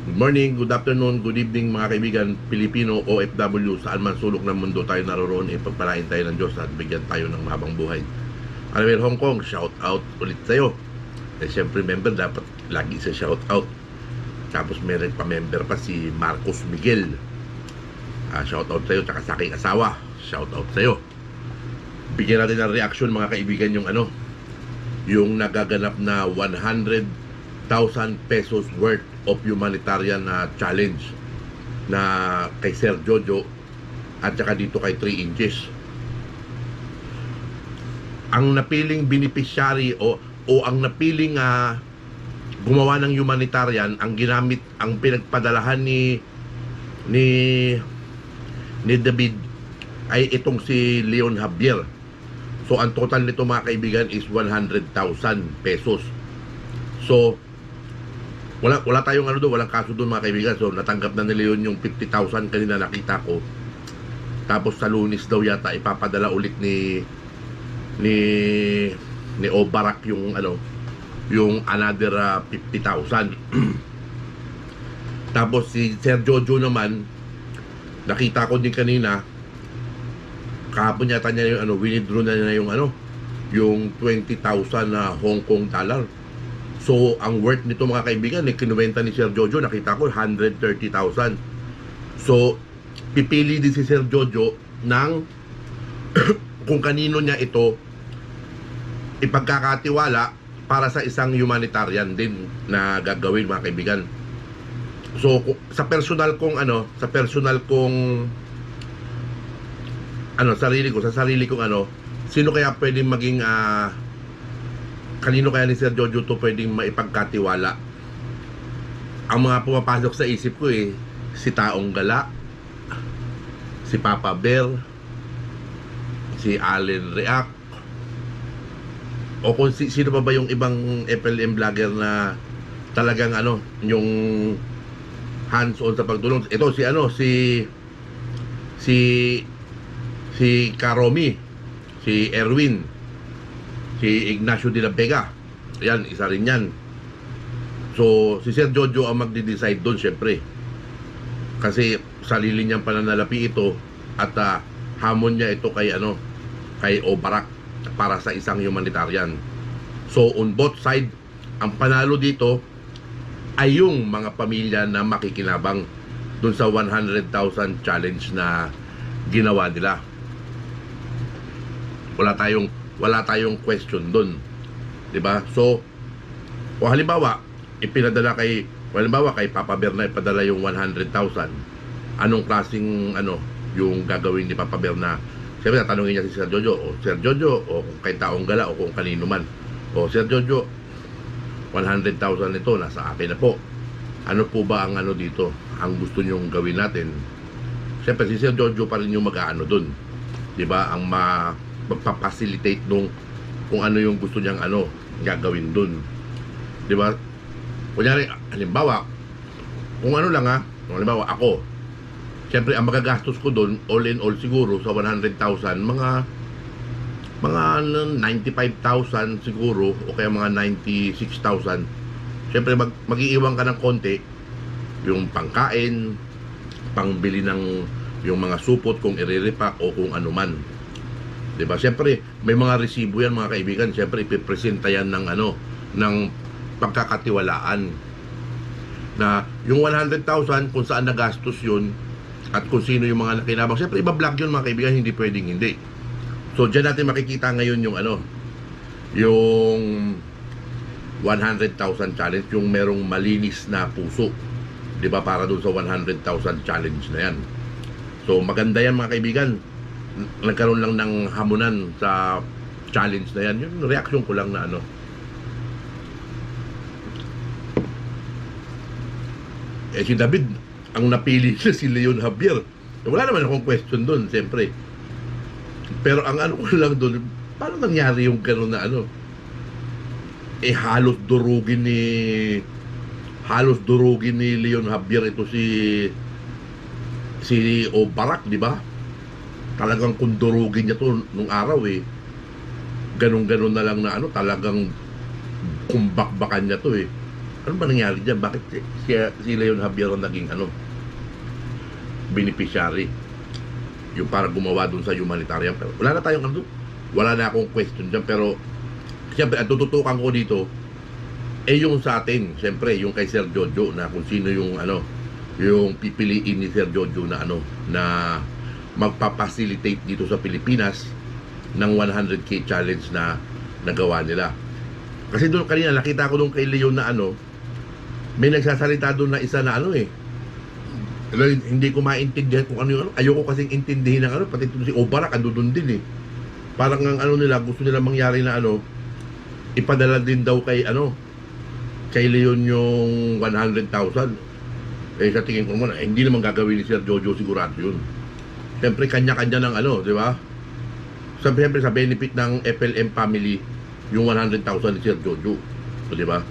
Good morning, good afternoon, good evening mga kaibigan Pilipino, OFW, saan man sulok ng mundo tayo naroon, ipagpalain tayo ng Diyos at bigyan tayo ng mahabang buhay. Anyway, Hong Kong, shout out ulit sa'yo. Siyempre member, dapat lagi sa shout out. Tapos meron pa member pa si Marcos Miguel. Shout out sa'yo, tsaka sa aking asawa, shout out sa'yo. Bigyan natin ng reaction mga kaibigan yung nagaganap na 100,000 pesos worth of humanitarian challenge na kay Sir Jojo at saka dito kay 3 inches. Ang napiling beneficiary o ang napiling gumawa ng humanitarian, ang ginamit, ang pinagpadalahan ni David ay itong si Leon Javier. So ang total nito mga kaibigan is 100,000 pesos. So wala tayong doon, walang kaso doon mga kaibigan. So natanggap na nila yun yung 50,000 kanina nakita ko. Tapos sa Lunes daw yata ipapadala ulit ni Obarak yung yung another 50,000. Tapos si Sir Jojo naman, nakita ko din kanina, kahapon yata niya yung withdraw na niya yung 20,000 na Hong Kong dollar. So ang worth nito mga kaibigan, kinuwenta ni Sir Jojo, nakita ko 130,000. So pipili din si Sir Jojo ng kung kanino niya ito ipagkakatiwala para sa isang humanitarian din na gagawin mga kaibigan. So sa personal kong sarili kong sino kaya pwedeng maging kanino kaya ni Sir Jojo to pwedeng maipagkatiwala? Ang mga pumapasok sa isip ko si Taong Gala, si Papa Bear, si Allen React, o kung sino pa ba yung ibang FLM vlogger na talagang yung hands-on sa pagtulong. Ito si Karomi, si Erwin, si Ignacio de la Vega. Yan, isa rin yan. So si Sir Jojo ang magde-decide doon syempre. Kasi sarili niyang pananalapi ito at hamon niya ito kay Obarak para sa isang humanitarian. So on both side, ang panalo dito ay yung mga pamilya na makikinabang dun sa 100,000 challenge na ginawa nila. Wala tayong question dun, 'di ba? So kung halimbawa kay Papa Bear na ipadala yung 100,000, anong klaseng yung gagawin ni Papa Bear na siyempre tatanungin niya si Sir Jojo, o Sir Jojo, o kay Taong Gala, o kung kanino man, o Sir Jojo, 100,000 nito nasa akin na po. Ano po ba ang dito? Ang gusto nyong gawin natin? Siyempre si Sir Jojo pa rin yung mag-aano dun, 'di ba? Ang magpa-facilitate nung kung ano yung gusto niyang gagawin dun, 'di ba? Kunyari halimbawa, kung kung halimbawa ako, siyempre ang magagastos ko dun all in all siguro sa 100,000 mga 95,000 siguro, o kaya mga 96,000. Siyempre mag-iiwan ka ng konti yung pangkain, pangbili ng yung mga supot kung i-repack o kung ano man. 'Di ba? Siyempre may mga resibo yan mga kaibigan. Siyempre ipipresenta yan ng pagkakatiwalaan na yung 100,000 kung saan nagastos yun at kung sino yung mga nakinabang. Siyempre iba-vlog yun mga kaibigan, hindi pwedeng hindi. So dyan natin makikita ngayon yung yung 100,000 challenge, yung merong malinis na puso, 'di ba, para doon sa 100,000 challenge na yan. So maganda yan mga kaibigan. Nagkaroon lang ng hamunan sa challenge na yan. Yung reaction ko lang na si David ang napili siya, si Leon Javier. Wala naman akong question doon siyempre. Pero ang ko lang doon, paano nangyari yung gano'n na halos durugin ni Leon Javier ito si Obarak, di ba? Talagang kung durugin niya to nung araw ganun na lang na talagang kumbakbakan niya to Ano ba nangyari dyan? Bakit si Leon Javier ang naging beneficiary? Yung para gumawa dun sa humanitarian. Pero wala na tayong wala na akong question dyan. Pero siyempre, ang tututukan ko dito yung sa atin, siyempre, yung kay Sir Jojo na kung sino yung yung pipiliin ni Sir Jojo na na magpa-facilitate dito sa Pilipinas ng 100K challenge na nagawa nila. Kasi doon kanina nakita ko doon kay Leon na may nagsasalita doon na isa na hindi ko maintindihan kung ano yung ayoko kasing intindihin ng pati si Obarak doon din eh. Parang ang nila gusto nila mangyari na ipadala din daw kay kay Leon yung 100,000. Sa tingin ko naman hindi naman gagawin ni Sir Jojo sigurado yun. Siyempre kanya-kanya ng di ba? Siyempre sa benefit ng FLM family yung 100,000 ni Sir Jojo. So, di ba?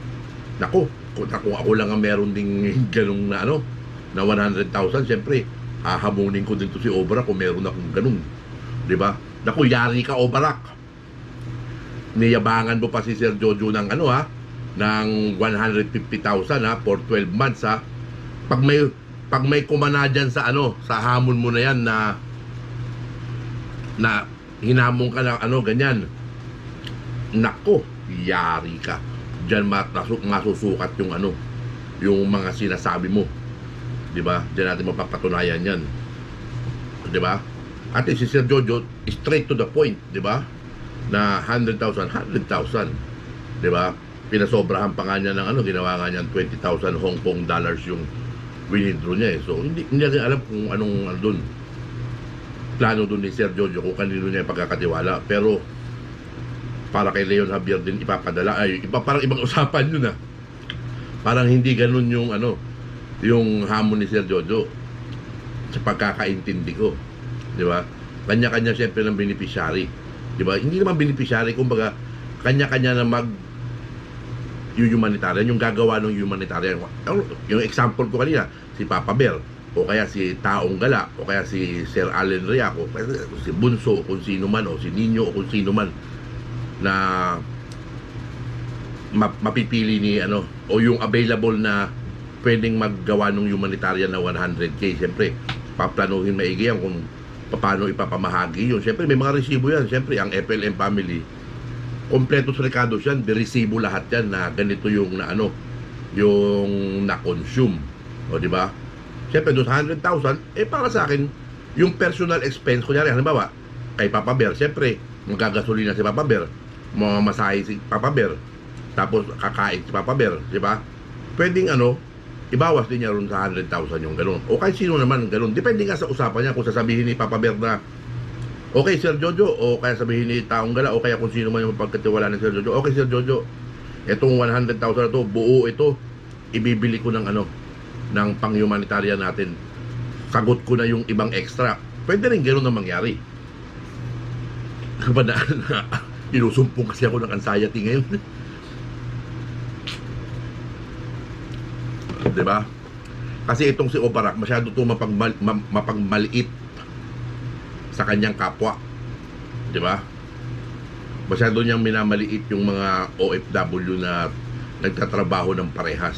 Nako, kung ako lang ang meron ding ganung na na 100,000, siyempre hahamunin ko din to si Obarak kung meron akong ganun. Di ba? Nako, yari ka Obarak. Niyabangan mo pa si Sir Jojo ng ng 150,000 for 12 months pag may kumana dyan sa sa hamon mo na yan na hinamon ka ng ganyan, nako, yari ka dyan. Masusukat yung yung mga sinasabi mo, di ba? Dyan natin mapapatunayan yan, di ba? At si Sir Jojo straight to the point, di ba? Na 100,000, di ba? Pinasobrahan pa nga niya ng ginawa nga niya 20,000 Hong Kong dollars yung withdraw niya eh. So hindi natin alam kung anong doon plano doon ni Sir Jojo, kung kanino niya pagkakatiwala. Pero para kay Leon Javier din ipapadala parang ibang usapan yun parang hindi ganun yung yung hamon ni Sir Jojo sa pagkakaintindi ko, di ba? Kanya-kanya siyempre ng beneficiary, di ba? Hindi naman beneficiary, kumbaga kanya-kanya na yung humanitarian, yung gagawa ng humanitarian. Yung example ko kanina, si Papa Bear, o kaya si Taong Gala, o kaya si Sir Allen Riaco, si Bunso, o kung sino man, o si Nino, o kung sino man na mapipili ni o yung available na pwedeng maggawa ng humanitarian na 100K. Siyempre, paplanuhin maigi yan kung paano ipapamahagi yun. Siyempre, may mga resibo yan. Siyempre, ang FLM family, kompleto sa recados yan, resibo lahat yan na ganito yung yung na-consume. O, di ba? Siyempre, doon sa 100,000, para sa akin, yung personal expense, kunyari, halimbawa, kay Papa Bear, siyempre, magagasolina si Papa Bear, mamamasahe si Papa Bear, tapos kakain si Papa Bear, di ba? Pwedeng ibawas din niya ron sa 100,000 yung ganun. O kahit sino naman ganun. Depende nga sa usapan niya kung sasabihin ni Papa Bear na okay, Sir Jojo, o kaya sabihin ni Taong Gala, o kaya kung sino man yung mapagkatiwala ni Sir Jojo, okay, Sir Jojo, itong 100,000 na to, buo ito, ibibili ko ng ng pang-humanitarian natin. Sagot ko na yung ibang extra. Pwede rin gano'n na mangyari. Kapag inusumpong kasi ako ng anxiety ngayon. Diba? Kasi itong si Obarak, masyado ito mapagmaliit sa kanyang kapwa, di ba? Masyado niyang minamaliit yung mga OFW na nagtatrabaho ng parehas,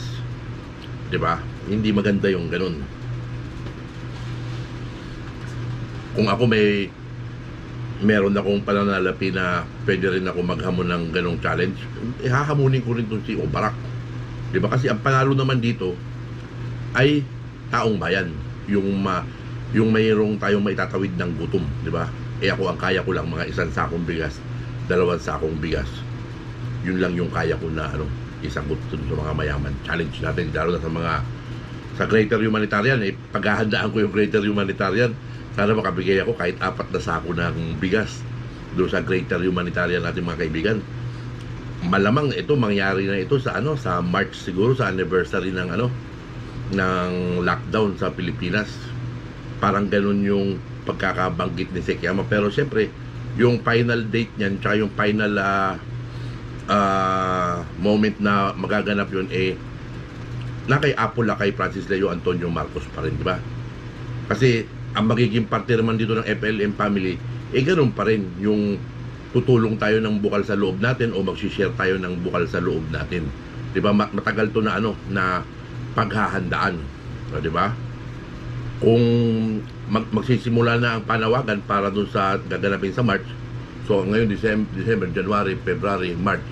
di ba? Hindi maganda yung ganun. Kung ako meron akong pananalapi na pwede rin ako maghamon ng ganong challenge, hahamunin ko rin itong si Obarak, di ba? Kasi ang panalo naman dito ay taong bayan, yung mayroong tayong maitatawid ng gutom, di ba? Ako ang kaya ko lang mga 1 sakong bigas, 2 sakong bigas. Yun lang yung kaya ko na isagot sa mga mayaman. Challenge natin lalo na sa Greater Humanitarian, paghahandaan ko yung Greater Humanitarian. Sana makabigay ako kahit 4 na sako ng bigas doon sa Greater Humanitarian natin, mga kaibigan. Malamang ito mangyari na ito sa sa March siguro, sa anniversary ng ng lockdown sa Pilipinas. Parang ganun yung pagkakabanggit ni Sekiyama. Pero siyempre, yung final date niyan, tsaka yung final moment na magaganap yun, na kay Apple, kay Francis Leo Antonio Marcos pa rin, di ba? Kasi ang magiging parte naman dito ng FLM family, ganun pa rin yung tutulong tayo ng bukal sa loob natin o magsishare tayo ng bukal sa loob natin. 'Di ba? Matagal to na ano na paghahandaan. So, 'di ba? Kung magsisimula na ang panawagan para doon sa gaganapin sa March. So ngayon December, January, February, March.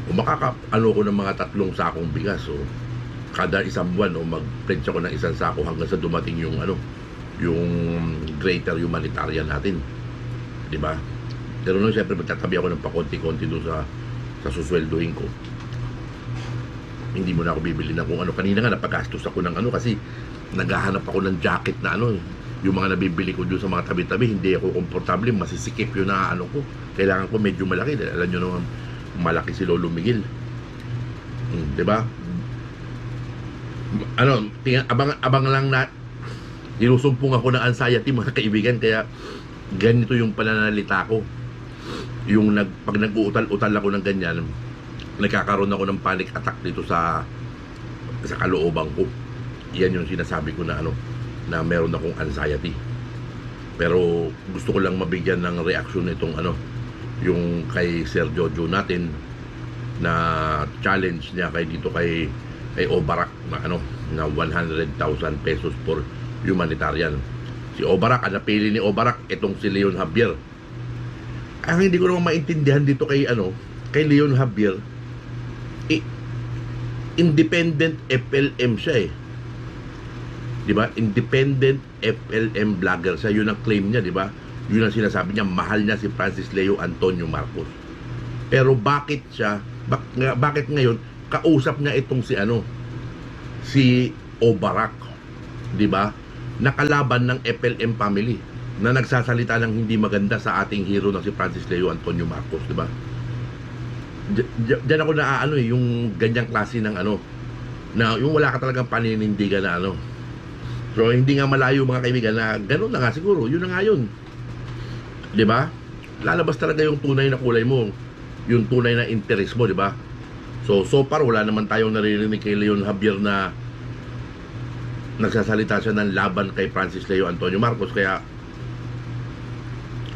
Kung makakaano ko ng mga 3 sakong bigas, so kada isang buwan o mag-pledge ako ng isang sako hanggang sa dumating yung ano, yung greater humanitarian natin. 'Di ba? Pero noon siyempre magtatabi ako ng pakonti-konti doon sa susweldohin ko. Hindi mo na ako bibili ng kung ano. Kanina nga napagastos ako ng ano kasi naghahanap ako ng jacket na ano, yung mga nabibili ko doon sa mga tabi-tabi, hindi ako komportable, masisikip yun na ano ko. Kailangan ko medyo malaki. Alam nyo naman, malaki si Lolo Miguel. 'Di ba? Ano, abang lang na inusumpong ako ng anxiety mga kaibigan, kaya ganito yung pananalita ko. Yung pag nag-uutal-utal ako ng ganyan, nagkakaroon ako ng panic attack dito sa kalooban ko. Yan yung sinasabi ko na ano, na meron akong anxiety. Pero gusto ko lang mabigyan ng reaksyon nitong ano, yung kay Sir Jojo natin na challenge niya kay Obarak na ano, na 100,000 pesos for humanitarian. Si Obarak, ang napili ni Obarak itong si Leon Javier. Ang hindi ko naman maintindihan dito kay Leon Javier, independent FLM siya eh. 'Di ba? Independent FLM vlogger siya. Yun ang claim niya, 'di ba? Yun ang sinasabi niya, mahal niya si Francis Leo Antonio Marcos. Pero bakit ngayon kausap niya itong si Obarak, 'di ba? Nakalaban ng FLM family na nagsasalita ng hindi maganda sa ating hero na si Francis Leo Antonio Marcos, 'di ba? Diyan ako na yung ganyang klase ng na yung wala ka talagang paninindigan na So hindi nga malayo mga kaibigan na gano'n na nga siguro, yun na nga yun. 'Di ba? Lalabas talaga yung tunay na kulay mo, yung tunay na interest mo, 'di ba? So far wala naman tayong naririnig kay Leon Javier na nagsasalita siya ng laban kay Francis Leo Antonio Marcos, kaya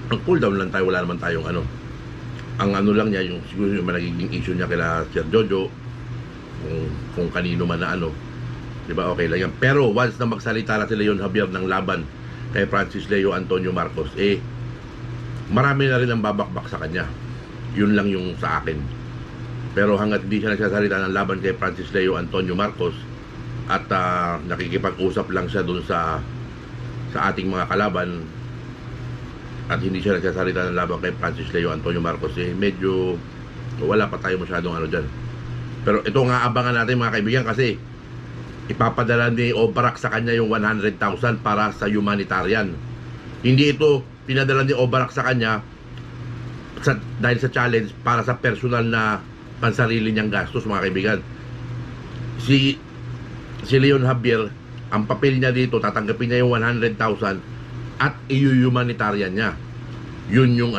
ang cool down lang tayo, wala naman tayong ang lang niya, yung siguro yung nagiging issue niya kila Sir Jojo, kung kanino man na 'di ba, okay lang yan. Pero once na magsalita na si Leon Javier ng laban kay Francis Leo Antonio Marcos, marami na rin ang babakbak sa kanya. Yun lang yung sa akin. Pero hanggat hindi siya nagsasalita ng laban kay Francis Leo Antonio Marcos at nakikipag-usap lang siya dun sa ating mga kalaban, at hindi siya nagsasalita ng laban kay Francis Leo Antonio Marcos, medyo wala pa tayo masyadong dyan. Pero ito nga abangan natin mga kaibigan, kasi ipapadala ni Obarak sa kanya yung 100,000 para sa humanitarian. Hindi ito pinadala ni Obarak sa kanya dahil sa challenge, para sa personal na pansarili niyang gastos mga kaibigan. Si Leon Javier, ang papel niya dito, tatanggapin niya yung 100,000 at i-humanitarian niya. Yun yung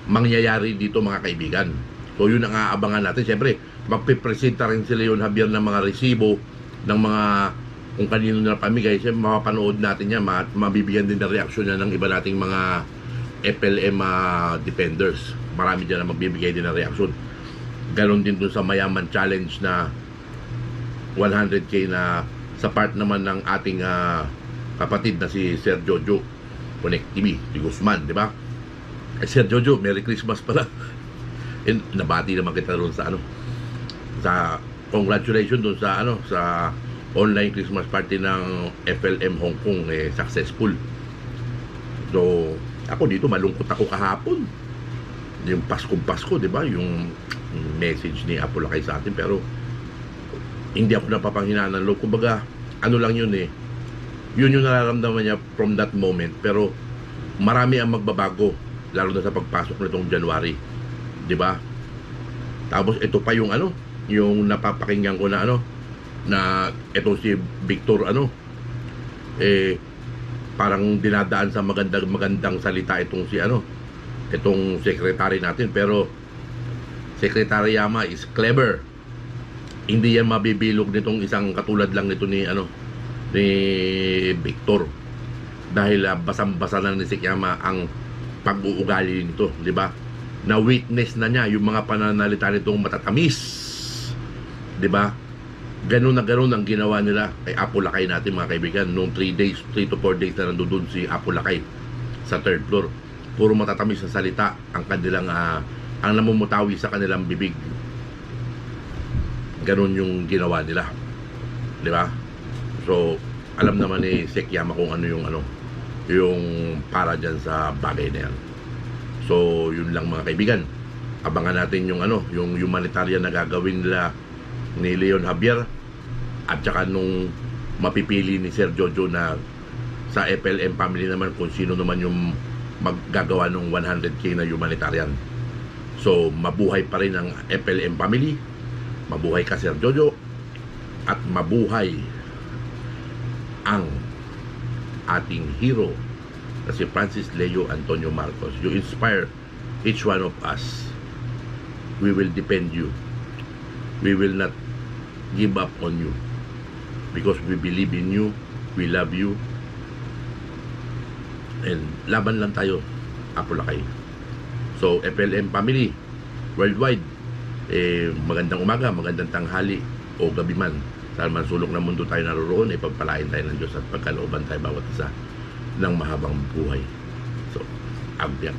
mangyayari dito mga kaibigan. So yun ang aabangan natin. Siyempre, magpipresenta rin si Leon Javier ng mga resibo ng mga kung kanino na pamigay. Siyempre, mapapanood natin yan, mabibigyan din ng reaksyon niya ng iba nating mga FLM defenders. Marami dyan na magbibigay din ng reaksyon. Ganon din dun sa Mayaman Challenge na 100K na sa part naman ng ating kapatid na si Sir Jojo Connect TV, si Guzman, di ba? Sir Jojo, Merry Christmas pala. And nabati naman kita doon sa congratulations doon sa online Christmas party ng FLM Hong Kong, successful. So ako dito malungkot ako kahapon. Yung Pasko, di ba? Yung message ni Apo Lakay sa atin, pero hindi ako napapanghinaan ng loob. Kumbaga, lang yun yun yung nararamdaman niya from that moment. Pero marami ang magbabago, lalo na sa pagpasok nitong January, di ba? Tapos ito pa yung yung napapakinggan ko na na ito si Victor parang dinadaan sa magandang salita itong itong secretary natin, pero Secretary Yama is clever. Hindi yan mabibilog nitong isang katulad lang nito ni Victor, dahil basang-basa na ni Yama ang pag-uugali nito, di ba? Na witness na niya yung mga pananalita nitong matatamis 'Di ba? Ganun na ganun ang ginawa nila kay Apo Lakay natin mga kaibigan. Noong 3 to 4 days na nandoon si Apo Lakay sa third floor. Puro matatamis na salita ang kanilang ang namumutawi sa kanilang bibig. Ganun yung ginawa nila. 'Di ba? So, alam naman ni Sek Yama kung ano yung para dyan sa bagay na yan. So, yun lang mga kaibigan. Abangan natin yung yung humanitarian na gagawin nila ni Leon Javier at saka nung mapipili ni Sir Jojo na sa FLM family naman kung sino naman yung maggagawa ng 100k na humanitarian. So, mabuhay pa rin ang FLM family, mabuhay ka Sir Jojo, at mabuhay ang ating hero na si Francis Leo Antonio Marcos. You inspire each one of us. We will defend you. We will not give up on you because we believe in you, we love you, and laban lang tayo, Apo Lakay. So, FLM family worldwide, magandang umaga, magandang tanghali o gabi man, saan man sulok ng mundo tayo naroroon, pagpalain tayo ng Diyos at pagkalooban tayo bawat isa ng mahabang buhay. So, abyak.